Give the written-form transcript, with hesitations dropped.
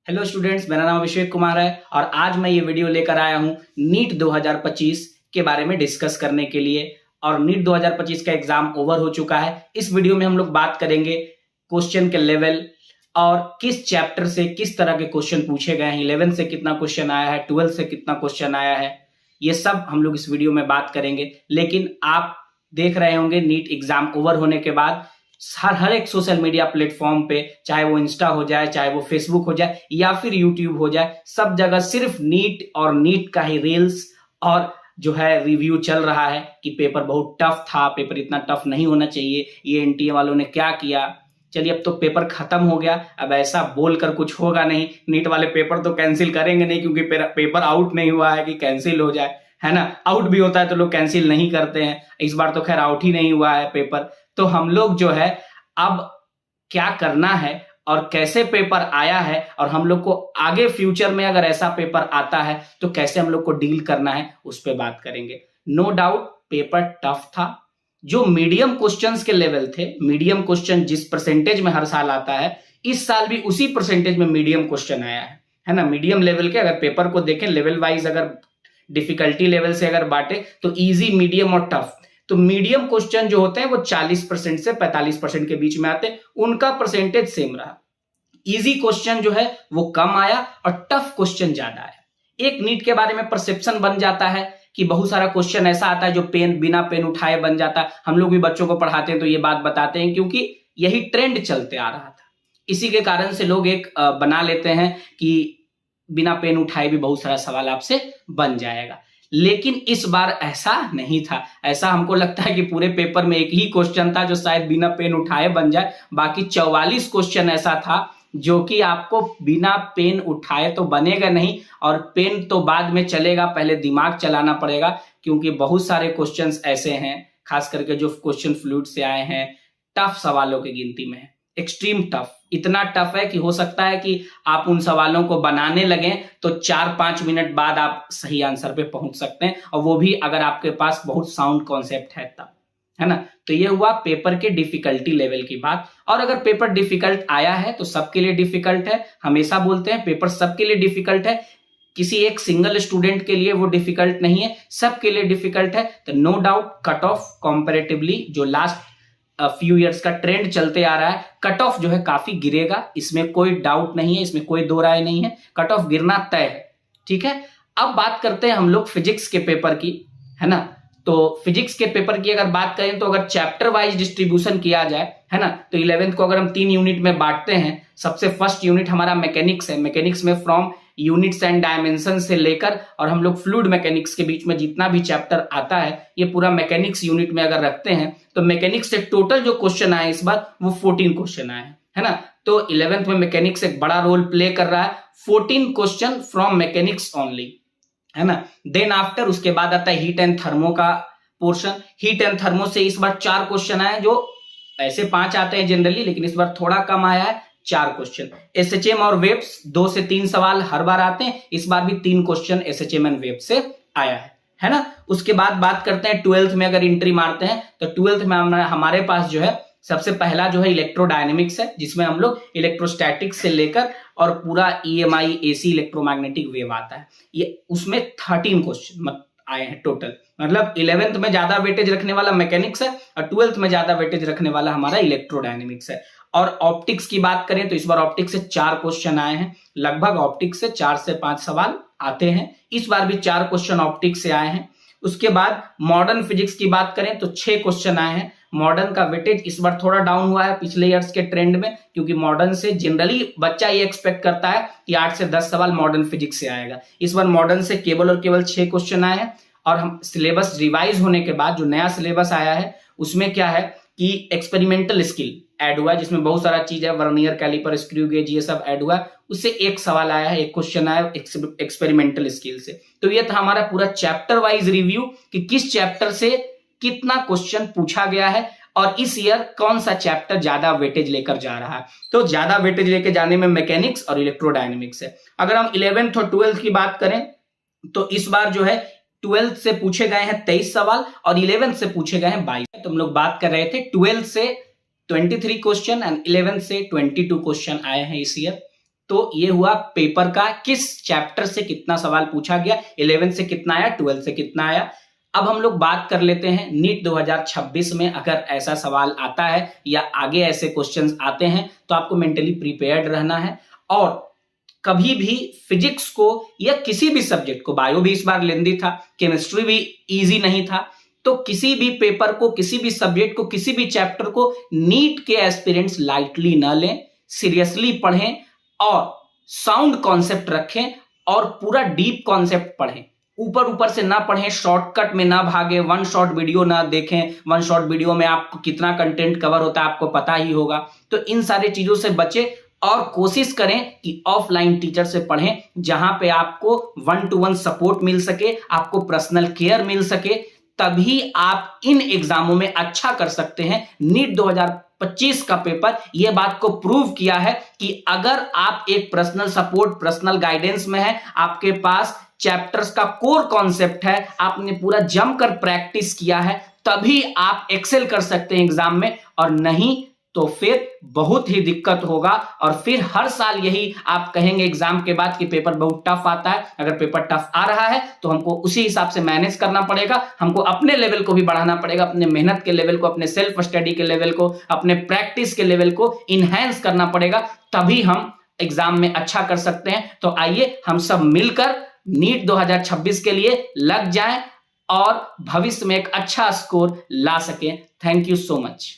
Hello students, मेरा नाम अभिषेक कुमार है और आज मैं ये वीडियो लेकर आया हूँ नीट 2025 के बारे में डिस्कस करने के लिए। और नीट 2025 का एग्जाम ओवर हो चुका है। इस वीडियो में हम लोग बात करेंगे क्वेश्चन के लेवल और किस चैप्टर से किस तरह के क्वेश्चन पूछे गए हैं, 11 से कितना क्वेश्चन आया है, 12 से कितना क्वेश्चन आया है, ये सब हम लोग इस वीडियो में बात करेंगे। लेकिन आप देख रहे होंगे नीट एग्जाम ओवर होने के बाद हर एक सोशल मीडिया प्लेटफॉर्म पे, चाहे वो इंस्टा हो जाए, चाहे वो फेसबुक हो जाए या फिर यूट्यूब हो जाए, सब जगह सिर्फ नीट और नीट का ही रील्स और जो है रिव्यू चल रहा है कि पेपर बहुत टफ था, पेपर इतना टफ नहीं होना चाहिए, ये एनटीए वालों ने क्या किया। चलिए, अब तो पेपर खत्म हो गया, अब ऐसा बोलकर कुछ होगा नहीं। नीट वाले पेपर तो कैंसिल करेंगे नहीं, क्योंकि पेपर आउट नहीं हुआ है कि कैंसिल हो जाए, है ना। आउट भी होता है तो लोग कैंसिल नहीं करते हैं। इस बार तो खैर आउट ही नहीं हुआ है पेपर। तो हम लोग जो है अब क्या करना है और कैसे पेपर आया है, और हम लोग को आगे फ्यूचर में अगर ऐसा पेपर आता है तो कैसे हम लोग को डील करना है, उस पर बात करेंगे। नो डाउट पेपर टफ था। जो मीडियम क्वेश्चंस के लेवल थे, मीडियम क्वेश्चन जिस परसेंटेज में हर साल आता है, इस साल भी उसी परसेंटेज में मीडियम क्वेश्चन आया है ना। मीडियम लेवल के अगर पेपर को देखें लेवल वाइज, अगर डिफिकल्टी लेवल से अगर बांटे तो इजी, मीडियम और टफ, तो मीडियम क्वेश्चन जो होते हैं वो 40% से 45% के बीच में आते हैं, उनका परसेंटेज सेम रहा। इजी क्वेश्चन जो है वो कम आया और टफ क्वेश्चन ज्यादा आया। एक नीट के बारे में परसेप्शन बन जाता है कि बहुत सारा क्वेश्चन ऐसा आता है जो बिना पेन उठाए बन जाता है। हम लोग भी बच्चों को पढ़ाते हैं तो ये बात बताते हैं, क्योंकि यही ट्रेंड चलते आ रहा था। इसी के कारण से लोग एक बना लेते हैं कि बिना पेन उठाए भी बहुत सारा सवाल आपसे बन जाएगा। लेकिन इस बार ऐसा नहीं था। ऐसा हमको लगता है कि पूरे पेपर में एक ही क्वेश्चन था जो शायद बिना पेन उठाए बन जाए, बाकी 44 क्वेश्चन ऐसा था जो कि आपको बिना पेन उठाए तो बनेगा नहीं, और पेन तो बाद में चलेगा, पहले दिमाग चलाना पड़ेगा, क्योंकि बहुत सारे क्वेश्चंस ऐसे हैं, खास करके जो क्वेश्चन फ्लूइड से आए हैं, टफ सवालों की गिनती में है। एक्सट्रीम टफ, इतना टफ है कि हो सकता है कि आप उन सवालों को बनाने लगें तो 4-5 मिनट बाद आप सही आंसर पे पहुंच सकते हैं, और वो भी अगर आपके पास बहुत साउंड कॉन्सेप्ट है तब, है ना। तो ये हुआ पेपर के डिफिकल्टी लेवल की बात। और अगर पेपर डिफिकल्ट आया है तो सबके लिए डिफिकल्ट है। हमेशा बोलते हैं पेपर सबके लिए डिफिकल्ट है, किसी एक सिंगल स्टूडेंट के लिए वो डिफिकल्ट नहीं है, सबके लिए डिफिकल्ट है। तो no doubt cut off comparatively जो लास्ट फ्यू इयर्स का ट्रेंड चलते आ रहा है, कट ऑफ जो है काफी गिरेगा, इसमें कोई डाउट नहीं है, इसमें कोई दो राय नहीं है, कट ऑफ गिरना तय है। ठीक है, अब बात करते हैं हम लोग फिजिक्स के पेपर की, है ना। तो फिजिक्स के पेपर की अगर बात करें तो अगर चैप्टर वाइज डिस्ट्रीब्यूशन किया जाए, है ना, तो 11th को अगर हम 3 यूनिट में बांटते हैं, सबसे फर्स्ट यूनिट हमारा मैकेनिक्स है। मैकेनिक्स में फ्रॉम यूनिट्स एंड डायमेंशन से लेकर और हम लोग फ्लूइड मैकेनिक्स के बीच में जितना भी चैप्टर आता है, ये पूरा मैकेनिक्स यूनिट में अगर रखते हैं तो मैकेनिक्स से टोटल जो क्वेश्चन आए इस बार वो 14 क्वेश्चन आए हैं, है ना। तो 11th में मैकेनिक्स एक बड़ा रोल प्ले कर रहा है, 14 क्वेश्चन फ्रॉम मैकेनिक्स ओनली, है ना। देन आफ्टर उसके बाद आता है हीट एंड थर्मो का पोर्शन। हीट एंड थर्मो से इस बार 4 क्वेश्चन आए, जो ऐसे 5 आते हैं जनरली, लेकिन इस बार थोड़ा कम आया है, 4 क्वेश्चन। एसएचएम और वेव्स 2 से 3 सवाल हर बार आते हैं, इस बार भी 3 क्वेश्चन एसएचएम एंड वेव से आया है ना। उसके बाद बात करते हैं 12th में अगर एंट्री मारते हैं तो 12th में हमारे पास जो है सबसे पहला जो है इलेक्ट्रोडायनेमिक्स है, जिसमें हम लोग इलेक्ट्रोस्टैटिक्स से लेकर और पूरा ईएमआई एसी इलेक्ट्रोमैग्नेटिक वेव आता है। ये उसमें 13 क्वेश्चन आए हैं टोटल। मतलब 11th में ज्यादा वेटेज रखने वाला मैकेनिक्स है और 12th में ज्यादा वेटेज रखने वाला हमारा इलेक्ट्रोडायनेमिक्स है। और ऑप्टिक्स की बात करें तो इस बार ऑप्टिक्स से 4 क्वेश्चन आए हैं, लगभग ऑप्टिक्स से 4 से 5 सवाल आते हैं, इस बार भी 4 क्वेश्चन ऑप्टिक्स से आए हैं। उसके बाद मॉडर्न फिजिक्स की बात करें तो 6 क्वेश्चन आए हैं। मॉडर्न का वेटेज इस बार थोड़ा डाउन हुआ है पिछले ईयर्स के ट्रेंड में, क्योंकि मॉडर्न से जनरली बच्चा ये एक्सपेक्ट करता है कि 8 से 10 सवाल मॉडर्न फिजिक्स से आएगा। इस बार मॉडर्न से केवल और केवल 6 क्वेश्चन आए हैं। और हम सिलेबस रिवाइज होने के बाद जो नया सिलेबस आया है उसमें क्या है कि एक्सपेरिमेंटल स्किल ऐड हुआ है, जिसमें बहुत सारा चीज है, वर्नियर कैलिपर, स्क्रू गेज, ये सब ऐड हुआ है। उससे एक सवाल आया है, एक क्वेश्चन आया एक्सपेरिमेंटल स्किल से। तो ये था हमारा पूरा चैप्टर वाइज रिव्यू कि किस चैप्टर से कितना क्वेश्चन पूछा गया है और इस ईयर कौन सा चैप्टर ज्यादा वेटेज लेकर जा रहा है। तो ज्यादा वेटेज लेकर जाने में मैकेनिक्स और इलेक्ट्रोडायनेमिक्स है। अगर हम 11th और 12th की बात करें तो इस बार जो है 12th से पूछे गए हैं 23 सवाल और 11th से पूछे गए हैं 22। तो हम लोग बात कर रहे थे 12th से 23 क्वेश्चन एंड 11th से 22 क्वेश्चन आए हैं इस ईयर। तो ये हुआ पेपर का किस चैप्टर से कितना सवाल पूछा गया, 11 से कितना आया, 12 से कितना आया। अब हम लोग बात कर लेते हैं नीट 2026 में अगर ऐसा सवाल आता है या आगे ऐसे क्वेश्चंस आते हैं तो आपको मेंटली प्रिपेयर्ड रहना है। और कभी भी फिजिक्स को या किसी भी सब्जेक्ट को, बायो भी इस बार लेंदी था, केमिस्ट्री भी इजी नहीं था, तो किसी भी पेपर को, किसी भी सब्जेक्ट को, किसी भी चैप्टर को नीट के एस्पिरेंट्स लाइटली ना लें, सीरियसली पढ़ें और साउंड कॉन्सेप्ट रखें और पूरा डीप कॉन्सेप्ट पढ़ें। ऊपर ऊपर से ना पढ़ें, शॉर्टकट में ना भागे, वन शॉट वीडियो ना देखें। वन शॉट वीडियो में आपको कितना कंटेंट कवर होता है आपको पता ही होगा। तो इन सारी चीजों से बचें और कोशिश करें कि ऑफलाइन टीचर से पढ़ें, जहां पे आपको 1-to-1 सपोर्ट मिल सके, आपको पर्सनल केयर मिल सके, तभी आप इन एग्जामों में अच्छा कर सकते हैं। नीट 2025 का पेपर यह बात को प्रूव किया है कि अगर आप एक पर्सनल सपोर्ट, पर्सनल गाइडेंस में है, आपके पास चैप्टर्स का कोर कॉन्सेप्ट है, आपने पूरा जमकर प्रैक्टिस किया है, तभी आप एक्सेल कर सकते हैं एग्जाम में, और नहीं तो फिर बहुत ही दिक्कत होगा। और फिर हर साल यही आप कहेंगे एग्जाम के बाद कि पेपर बहुत टफ आता है। अगर पेपर टफ आ रहा है तो हमको उसी हिसाब से मैनेज करना पड़ेगा, हमको अपने लेवल को भी बढ़ाना पड़ेगा, अपने मेहनत के लेवल को, अपने सेल्फ स्टडी के लेवल को, अपने प्रैक्टिस के लेवल को इनहैंस करना पड़ेगा, तभी हम एग्जाम में अच्छा कर सकते हैं। तो आइए हम सब मिलकर नीट 2026 के लिए लग जाएं और भविष्य में एक अच्छा स्कोर ला सकें। Thank you so much.